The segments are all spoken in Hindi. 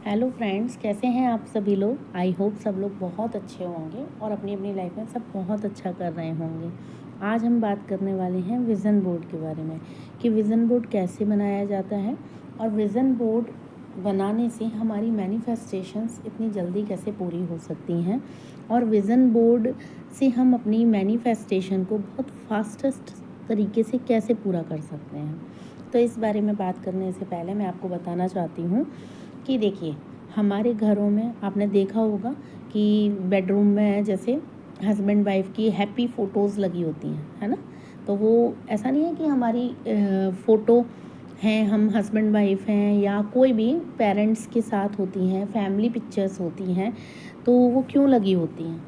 हेलो फ्रेंड्स, कैसे हैं आप सभी लोग। आई होप सब लोग बहुत अच्छे होंगे और अपनी अपनी लाइफ में सब बहुत अच्छा कर रहे होंगे। आज हम बात करने वाले हैं विज़न बोर्ड के बारे में कि विज़न बोर्ड कैसे बनाया जाता है और विज़न बोर्ड बनाने से हमारी मैनिफेस्टेशंस इतनी जल्दी कैसे पूरी हो सकती हैं और विज़न बोर्ड से हम अपनी मैनिफेस्टेशन को बहुत फास्टेस्ट तरीके से कैसे पूरा कर सकते हैं। तो इस बारे में बात करने से पहले मैं आपको बताना चाहती हूँ कि देखिए, हमारे घरों में आपने देखा होगा कि बेडरूम में जैसे हस्बैंड वाइफ की हैप्पी फ़ोटोज़ लगी होती हैं, है ना। तो वो ऐसा नहीं है कि हमारी फ़ोटो हैं, हम हस्बैंड वाइफ हैं या कोई भी पेरेंट्स के साथ होती हैं, फैमिली पिक्चर्स होती हैं, तो वो क्यों लगी होती हैं?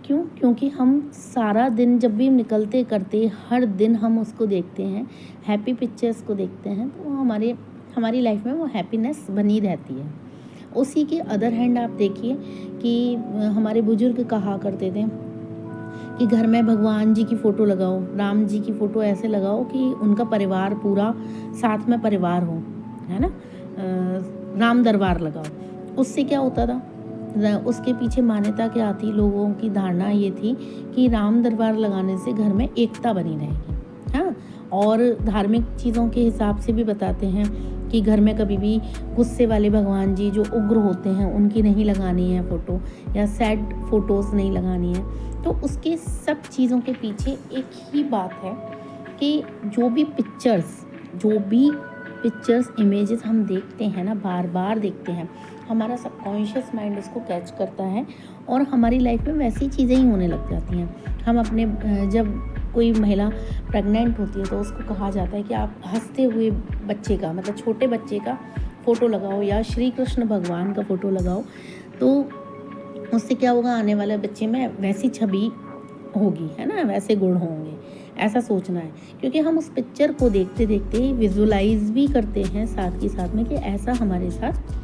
क्योंकि हम सारा दिन जब भी निकलते करते हर दिन हम उसको देखते हैं, हैप्पी पिक्चर्स को देखते हैं, तो हमारी लाइफ में वो हैप्पीनेस बनी रहती है। उसी के अदर हैंड आप देखिए कि हमारे बुजुर्ग कहा करते थे कि घर में भगवान जी की फ़ोटो लगाओ, राम जी की फ़ोटो ऐसे लगाओ कि उनका परिवार पूरा साथ में परिवार हो, है ना। राम दरबार लगाओ। उससे क्या होता था, उसके पीछे मान्यता क्या थी, लोगों की धारणा ये थी कि राम दरबार लगाने से घर में एकता बनी रहेगी। हाँ, और धार्मिक चीज़ों के हिसाब से भी बताते हैं कि घर में कभी भी गुस्से वाले भगवान जी जो उग्र होते हैं उनकी नहीं लगानी है फ़ोटो, या सैड फ़ोटोज़ नहीं लगानी है। तो उसके सब चीज़ों के पीछे एक ही बात है कि जो भी पिक्चर्स इमेजेस हम देखते हैं ना, बार बार देखते हैं, हमारा सबकॉन्शियस माइंड उसको कैच करता है और हमारी लाइफ में वैसी चीज़ें ही होने लग जाती हैं। हम अपने जब कोई महिला प्रेग्नेंट होती है तो उसको कहा जाता है कि आप हंसते हुए बच्चे का, मतलब छोटे बच्चे का फ़ोटो लगाओ या श्री कृष्ण भगवान का फ़ोटो लगाओ, तो उससे क्या होगा, आने वाले बच्चे में वैसी छवि होगी, है ना, वैसे गुण होंगे। ऐसा सोचना है, क्योंकि हम उस पिक्चर को देखते देखते विजुलाइज भी करते हैं साथ ही साथ में कि ऐसा हमारे साथ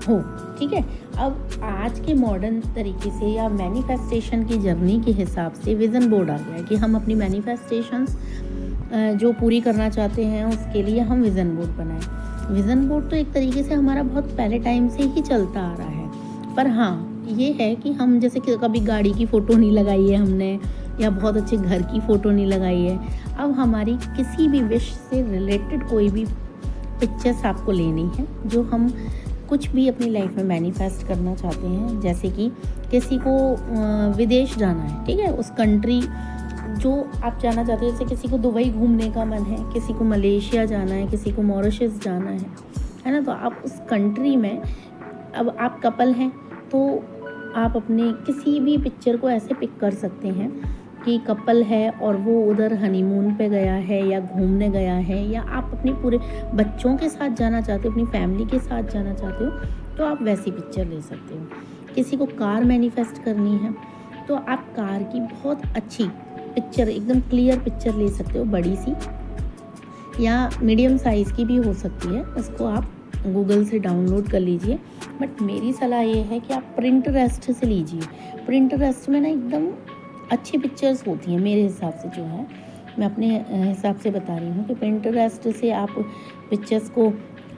हो। ठीक है। अब आज के मॉडर्न तरीके से या मैनिफेस्टेशन की जर्नी के हिसाब से विज़न बोर्ड आ गया है कि हम अपनी मैनिफेस्टेशंस जो पूरी करना चाहते हैं उसके लिए हम विज़न बोर्ड बनाएं। विज़न बोर्ड तो एक तरीके से हमारा बहुत पहले टाइम से ही चलता आ रहा है, पर हाँ ये है कि हम जैसे कि कभी गाड़ी की फ़ोटो नहीं लगाई है हमने, या बहुत अच्छे घर की फ़ोटो नहीं लगाई है। अब हमारी किसी भी विश से रिलेटेड कोई भी पिक्चर्स आपको लेनी है, जो हम कुछ भी अपनी लाइफ में मैनिफेस्ट करना चाहते हैं। जैसे कि किसी को विदेश जाना है, ठीक है, उस कंट्री जो आप जाना चाहते हो, जैसे किसी को दुबई घूमने का मन है, किसी को मलेशिया जाना है, किसी को मॉरिशस जाना है ना। तो आप उस कंट्री में, अब आप कपल हैं तो आप अपने किसी भी पिक्चर को ऐसे पिक कर सकते हैं कि कपल है और वो उधर हनीमून पे गया है या घूमने गया है, या आप अपने पूरे बच्चों के साथ जाना चाहते हो, अपनी फैमिली के साथ जाना चाहते हो, तो आप वैसी पिक्चर ले सकते हो। किसी को कार मैनिफेस्ट करनी है तो आप कार की बहुत अच्छी पिक्चर, एकदम क्लियर पिक्चर ले सकते हो, बड़ी सी या मीडियम साइज़ की भी हो सकती है। उसको आप गूगल से डाउनलोड कर लीजिए, बट मेरी सलाह ये है कि आप प्रिंटरेस्ट से लीजिए। प्रिंटरेस्ट में ना एकदम अच्छी पिक्चर्स होती हैं मेरे हिसाब से, जो है मैं अपने हिसाब से बता रही हूँ कि प्रिंटरेस्ट से आप पिक्चर्स को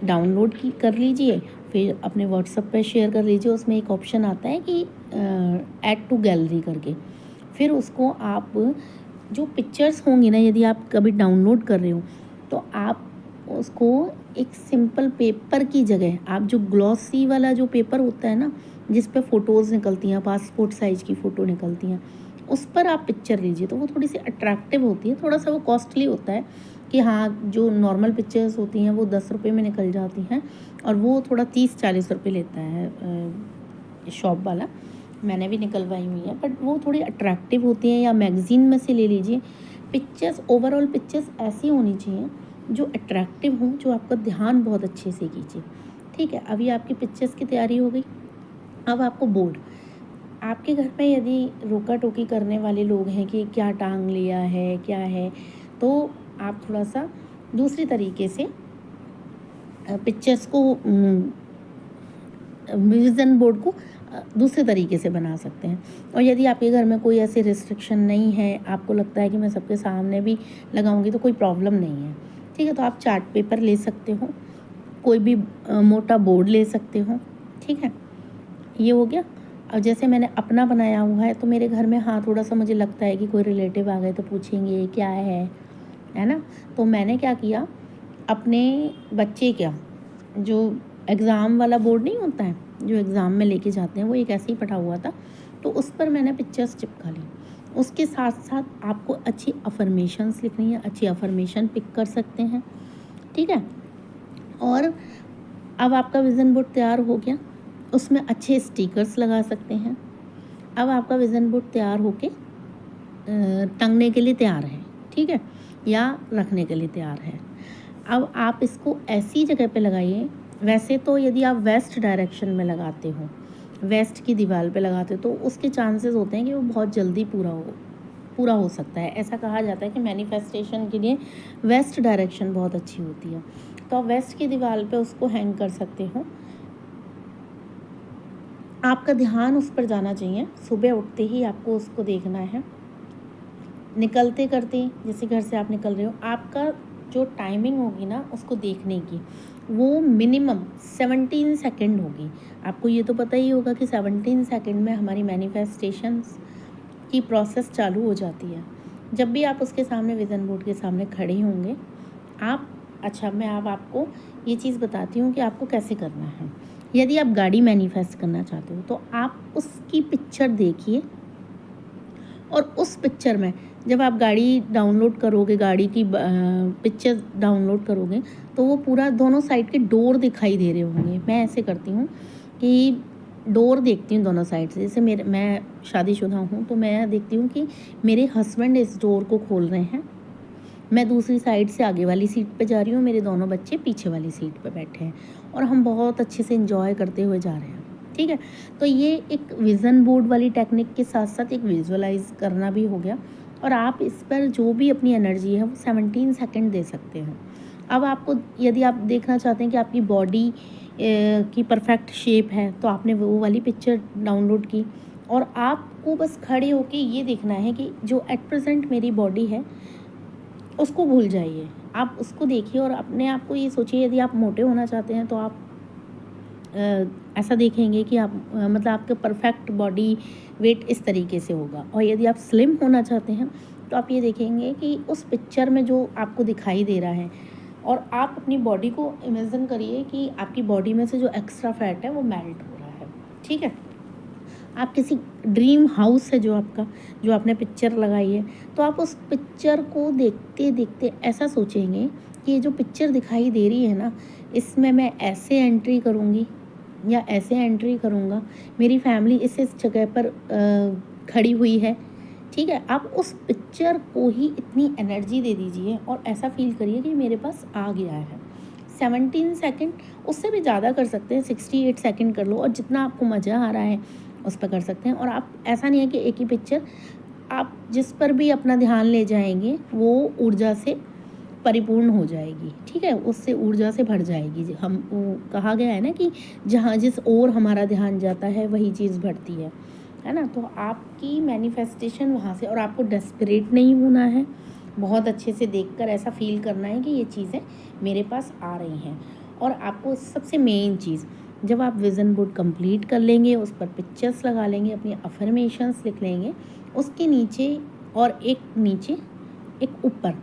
डाउनलोड कर लीजिए, फिर अपने व्हाट्सएप पे शेयर कर लीजिए। उसमें एक ऑप्शन आता है कि ऐड टू गैलरी करके, फिर उसको आप जो पिक्चर्स होंगी ना, यदि आप कभी डाउनलोड कर रहे हो तो आप उसको एक सिंपल पेपर की जगह आप जो ग्लॉसी वाला जो पेपर होता है ना, जिस पे फ़ोटोज़ निकलती हैं, पासपोर्ट साइज़ की फ़ोटो निकलती हैं, उस पर आप पिक्चर लीजिए तो वो थोड़ी सी अट्रैक्टिव होती है। थोड़ा सा वो कॉस्टली होता है कि हाँ, जो नॉर्मल पिक्चर्स होती हैं वो 10 रुपये में निकल जाती हैं और वो थोड़ा 30-40 रुपये लेता है शॉप वाला। मैंने भी निकलवाई हुई है, बट वो थोड़ी अट्रैक्टिव होती हैं। या मैगज़ीन में से ले लीजिए। पिक्चर्स, ओवरऑल पिक्चर्स ऐसी होनी चाहिए जो अट्रैक्टिव हों, जो आपका ध्यान बहुत अच्छे से खींचे। ठीक है, अभी आपकी पिक्चर्स की तैयारी हो गई। अब आपको बोर्ड, आपके घर में यदि रोका टोकी करने वाले लोग हैं कि क्या टांग लिया है, क्या है, तो आप थोड़ा सा दूसरी तरीके से पिक्चर्स को, विज़न बोर्ड को दूसरे तरीके से बना सकते हैं। और यदि आपके घर में कोई ऐसी रिस्ट्रिक्शन नहीं है, आपको लगता है कि मैं सबके सामने भी लगाऊंगी तो कोई प्रॉब्लम नहीं है, ठीक है, तो आप चार्ट पेपर ले सकते हो, कोई भी मोटा बोर्ड ले सकते हो, ठीक है, ये हो गया। अब जैसे मैंने अपना बनाया हुआ है तो मेरे घर में हाँ थोड़ा सा मुझे लगता है कि कोई रिलेटिव आ गए तो पूछेंगे ये क्या है ना। तो मैंने क्या किया, अपने बच्चे का जो एग्ज़ाम वाला बोर्ड नहीं होता है जो एग्ज़ाम में लेके जाते हैं, वो एक ऐसे ही पड़ा हुआ था, तो उस पर मैंने पिक्चर्स चिपका ली। उसके साथ साथ आपको अच्छी अफर्मेशंस लिखनी है, अच्छी अफर्मेशन पिक कर सकते हैं, ठीक है। और अब आपका विज़न बोर्ड तैयार हो गया, उसमें अच्छे स्टिकर्स लगा सकते हैं। अब आपका विज़न बोर्ड तैयार होके टंगने के लिए तैयार है, ठीक है, या रखने के लिए तैयार है। अब आप इसको ऐसी जगह पे लगाइए, वैसे तो यदि आप वेस्ट डायरेक्शन में लगाते हो, वेस्ट की दीवार पे लगाते हो, तो उसके चांसेस होते हैं कि वो बहुत जल्दी पूरा हो सकता है। ऐसा कहा जाता है कि मैनिफेस्टेशन के लिए वेस्ट डायरेक्शन बहुत अच्छी होती है। तो आप वेस्ट की दीवार पे उसको हैंग कर सकते हो। आपका ध्यान उस पर जाना चाहिए, सुबह उठते ही आपको उसको देखना है। निकलते करते जैसे घर से आप निकल रहे हो, आपका जो टाइमिंग होगी ना उसको देखने की, वो मिनिमम 17 सेकंड होगी। आपको ये तो पता ही होगा कि 17 सेकंड में हमारी मैनिफेस्टेशंस की प्रोसेस चालू हो जाती है। जब भी आप उसके सामने विज़न बोर्ड के सामने खड़े होंगे, आप अच्छा मैं अब आपको ये चीज़ बताती हूँ कि आपको कैसे करना है। यदि आप गाड़ी मैनिफेस्ट करना चाहते हो तो आप उसकी पिक्चर देखिए, और उस पिक्चर में जब आप गाड़ी डाउनलोड करोगे, गाड़ी की पिक्चर डाउनलोड करोगे, तो वो पूरा दोनों साइड के डोर दिखाई दे रहे होंगे। मैं ऐसे करती हूँ कि डोर देखती हूँ दोनों साइड से। जैसे मैं शादीशुदा हूँ तो मैं देखती हूँ कि मेरे हस्बैंड इस डोर को खोल रहे हैं, मैं दूसरी साइड से आगे वाली सीट पे जा रही हूँ, मेरे दोनों बच्चे पीछे वाली सीट पे बैठे हैं और हम बहुत अच्छे से एंजॉय करते हुए जा रहे हैं, ठीक है। तो ये एक विज़न बोर्ड वाली टेक्निक के साथ साथ एक विजुअलाइज करना भी हो गया, और आप इस पर जो भी अपनी एनर्जी है वो 17 सेकंड दे सकते हैं। अब आपको यदि आप देखना चाहते हैं कि आपकी बॉडी की परफेक्ट शेप है, तो आपने वो वाली पिक्चर डाउनलोड की, और आपको बस खड़े होके ये देखना है कि जो एट प्रेजेंट मेरी बॉडी है उसको भूल जाइए, आप उसको देखिए और अपने आप को ये सोचिए। यदि आप मोटे होना चाहते हैं तो आप ऐसा देखेंगे कि आप मतलब आपका परफेक्ट बॉडी वेट इस तरीके से होगा, और यदि आप स्लिम होना चाहते हैं तो आप ये देखेंगे कि उस पिक्चर में जो आपको दिखाई दे रहा है, और आप अपनी बॉडी को इमेजिन करिए कि आपकी बॉडी में से जो एक्स्ट्रा फैट है वो मेल्ट हो रहा है, ठीक है। आप किसी ड्रीम हाउस है जो आपका, जो आपने पिक्चर लगाई है, तो आप उस पिक्चर को देखते देखते ऐसा सोचेंगे कि ये जो पिक्चर दिखाई दे रही है ना, इसमें मैं ऐसे एंट्री करूँगी या ऐसे एंट्री करूँगा, मेरी फैमिली इस जगह पर खड़ी हुई है, ठीक है। आप उस पिक्चर को ही इतनी एनर्जी दे दीजिए और ऐसा फील करिए कि मेरे पास आ गया है। 17 सेकंड, उससे भी ज़्यादा कर सकते हैं, 68 सेकंड कर लो, और जितना आपको मज़ा आ रहा है उस पर कर सकते हैं। और आप ऐसा नहीं है कि एक ही पिक्चर, आप जिस पर भी अपना ध्यान ले जाएंगे वो ऊर्जा से परिपूर्ण हो जाएगी, ठीक है, उससे ऊर्जा से भर जाएगी। हम वो कहा गया है ना कि जहाँ जिस ओर हमारा ध्यान जाता है वही चीज़ बढ़ती है ना। तो आपकी मैनिफेस्टेशन वहाँ से, और आपको डेस्परेट नहीं होना है, बहुत अच्छे से देखकर ऐसा फील करना है कि ये चीज़ें मेरे पास आ रही हैं। और आपको सबसे मेन चीज़, जब आप विज़न बोर्ड कंप्लीट कर लेंगे, उस पर पिक्चर्स लगा लेंगे, अपनी अफर्मेशंस लिख लेंगे, उसके नीचे और एक नीचे एक ऊपर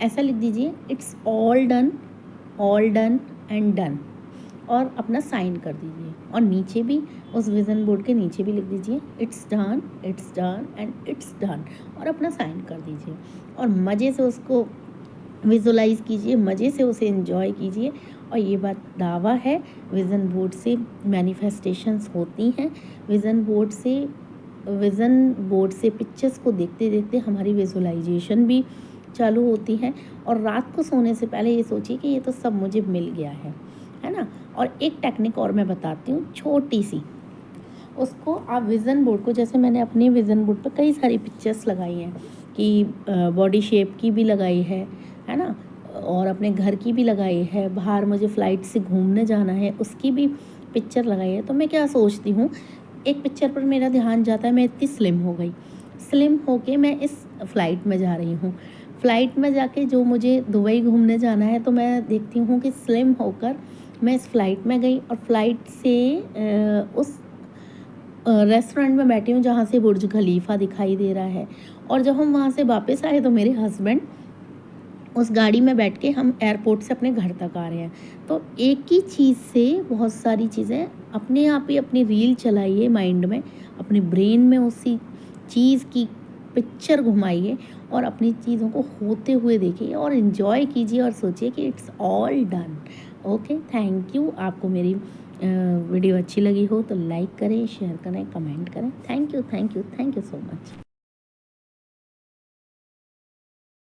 ऐसा लिख दीजिए, it's all done and done, और अपना साइन कर दीजिए। और नीचे भी उस विज़न बोर्ड के नीचे भी लिख दीजिए, it's done and it's done, और अपना साइन कर दीजिए। और मज़े से उसको विजुलाइज कीजिए, मज़े से उसे एंजॉय कीजिए। और ये बात दावा है, विज़न बोर्ड से मैनिफेस्टेशंस होती हैं। विज़न बोर्ड से पिक्चर्स को देखते देखते हमारी विजुलाइजेशन भी चालू होती है। और रात को सोने से पहले ये सोचिए कि ये तो सब मुझे मिल गया है ना। और एक टेक्निक और मैं बताती हूँ छोटी सी, उसको आप विज़न बोर्ड को, जैसे मैंने अपने विज़न बोर्ड पर कई सारी पिक्चर्स लगाई हैं कि बॉडी शेप की भी लगाई है ना, और अपने घर की भी लगाई है, बाहर मुझे फ़्लाइट से घूमने जाना है उसकी भी पिक्चर लगाई है। तो मैं क्या सोचती हूँ, एक पिक्चर पर मेरा ध्यान जाता है, मैं इतनी स्लिम हो गई, स्लिम होके मैं इस फ़्लाइट में जा रही हूँ, फ़्लाइट में जाके जो मुझे दुबई घूमने जाना है, तो मैं देखती हूँ कि स्लिम होकर मैं इस फ़्लाइट में गई और फ़्लाइट से उस रेस्टोरेंट में बैठी हूँ जहाँ से बुर्ज खलीफा दिखाई दे रहा है। और जब हम वहाँ से वापस आए तो मेरे हस्बैंड उस गाड़ी में बैठ के हम एयरपोर्ट से अपने घर तक आ रहे हैं। तो एक ही चीज़ से बहुत सारी चीज़ें अपने आप ही अपनी रील चलाइए माइंड में, अपने ब्रेन में उसी चीज़ की पिक्चर घुमाइए और अपनी चीज़ों को होते हुए देखिए और एंजॉय कीजिए और सोचिए कि it's all done. Okay, thank you. आपको मेरी वीडियो अच्छी लगी हो तो लाइक करें, शेयर करें, कमेंट करें। Thank you, thank you, thank you so much.